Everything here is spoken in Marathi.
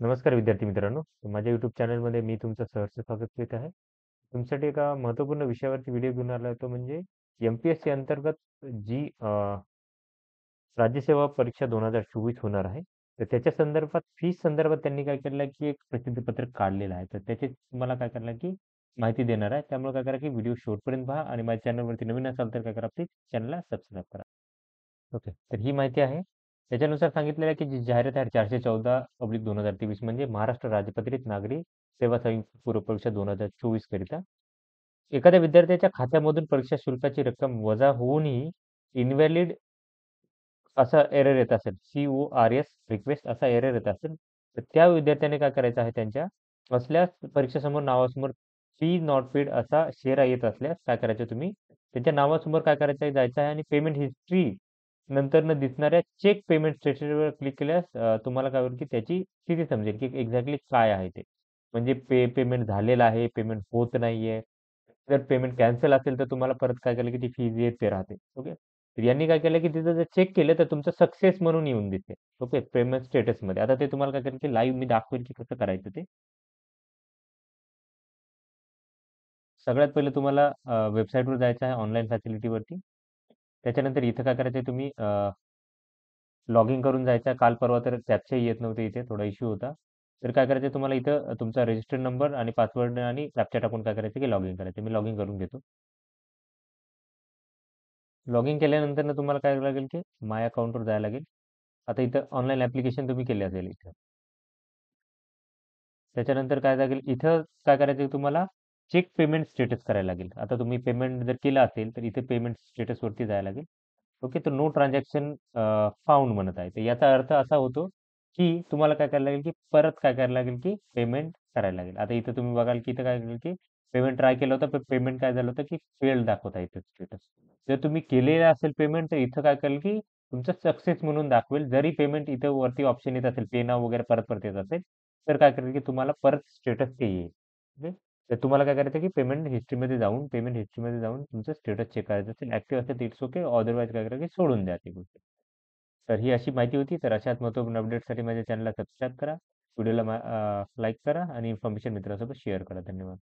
नमस्कार विद्यार्थी मित्रांनो. माझ्या YouTube चॅनलमध्ये मी तुमचं सहर्ष स्वागत करीत आहे. तुमच्यासाठी एका महत्त्वपूर्ण विषयावरती व्हिडिओ घेऊन आलो आहे, तो म्हणजे एम-पी-एस-सी अंतर्गत जी राज्यसेवा परीक्षा 2024 होणार आहे. तर त्याच्या संदर्भात फीस संदर्भात त्यांनी काय केलं आहे, की एक प्रसिद्धी पत्रक काढलेलं आहे. तर त्याची तुम्हाला काय करणार, की माहिती देणार आहे. त्यामुळे काय करा, की व्हिडिओ शेवटपर्यंत पहा आणि माझ्या चॅनलवरती नवीन असाल तर काय करा, प्लीज चॅनलला सबस्क्राईब करा. ओके. तर ही माहिती आहे. त्याच्यानुसार सांगितलेलं आहे, की जी जाहिरात आहे 414/2023 म्हणजे महाराष्ट्र राज्यपत्रित नागरी सेवा संयुक्त पूर्व परीक्षा 2024 करिता. एखाद्या विद्यार्थ्याच्या खात्यामधून परीक्षा शुल्काची रक्कम वजा होऊनही इनव्हॅलिड असा एरर येत असेल, CORS रिक्वेस्ट असा एरर येत असेल, तर त्या विद्यार्थ्याने काय करायचं आहे त्यांच्या असल्यास परीक्षेसमोर नावासमोर फी नॉट पेड असा शेरा येत असल्यास काय करायचं तुम्ही त्यांच्या नावासमोर काय करायचं आहे जायचं आहे आणि पेमेंट हिस्ट्री नंतरनं दिसणाऱ्या चेक पेमेंट स्टेटसवर क्लिक केल्यास तुम्हाला काय होईल की त्याची स्थिती समजेल की एक्झॅक्टली काय आहे ते. म्हणजे पेमेंट झालेलं आहे, पेमेंट होत नाहीये. जर पेमेंट कॅन्सल असेल तर तुम्हाला परत काय केलं की ती फीज येते राहते. ओके. तर यांनी काय केलं की तिथं जर चेक केलं तर तुमचं सक्सेस म्हणून येऊन दिसते. ओके. पेमेंट स्टेटसमध्ये. आता ते तुम्हाला काय करेल की लाईव्ह मी दाखवेल की कसं करायचं ते. सगळ्यात पहिले तुम्हाला वेबसाईटवर जायचं आहे ऑनलाईन फॅसिलिटीवरती. त्याच्यानंतर इथं काय करायचं आहे तुम्ही लॉग इन करून जायचं आहे. काल परवा तर कॅप्चाही येत नव्हते इथे थोडा इश्यू होता. तर काय करायचं तुम्हाला इथं तुमचा रजिस्टर्ड नंबर आणि पासवर्ड आणि कॅप्चा टाकून काय करायचं की लॉग इन करायचं. मी लॉग इन करून घेतो. लॉग इन केल्यानंतर तुम्हाला काय लागेल की माय अकाउंटवर जायला लागेल. आता इथं ऑनलाईन ॲप्लिकेशन तुम्ही केले असेल इथं. त्याच्यानंतर काय लागेल इथं काय करायचं आहे तुम्हाला चेक पेमेंट स्टेटस करायला लागेल. आता तुम्ही पेमेंट जर केलं असेल तर इथे पेमेंट स्टेटसवरती जायला लागेल. ओके. तर नो ट्रान्झॅक्शन फाउंड म्हणत आहे. तर याचा अर्थ असा होतो, की तुम्हाला काय करायला लागेल, की परत काय करायला लागेल, की पेमेंट करायला लागेल. आता इथं तुम्ही बघाल, की इथं काय लागेल, की पेमेंट ट्राय केलं होतं, पण पेमेंट काय झालं होतं, की फेल्ड दाखवत आहे इथं स्टेटस. जर तुम्ही केलेलं असेल पेमेंट, तर इथं काय करेल, की तुमचं सक्सेस म्हणून दाखवेल. जरी पेमेंट इथं वरती ऑप्शन येत असेल, पे नाऊ वगैरे परत-परत येत असेल, तर काय करेल, की तुम्हाला परत स्टेटस ते येईल. ओके. तर तुम्हाला काय करायचं, की पेमेंट हिस्ट्रीमध्ये जाऊन तुमचं स्टेटस चेक करायचं असेल. ॲक्टिव्ह असेल तर इट्स ओके. अदरवाईज काय करा, की सोडून द्या ती गोष्ट. तर ही अशी माहिती होती. तर अशाच महत्त्वपूर्ण अपडेटसाठी माझ्या चॅनलला सबस्क्राईब करा. व्हिडिओला लाईक करा आणि इन्फॉर्मेशन मित्रांसोबत शेअर करा. धन्यवाद.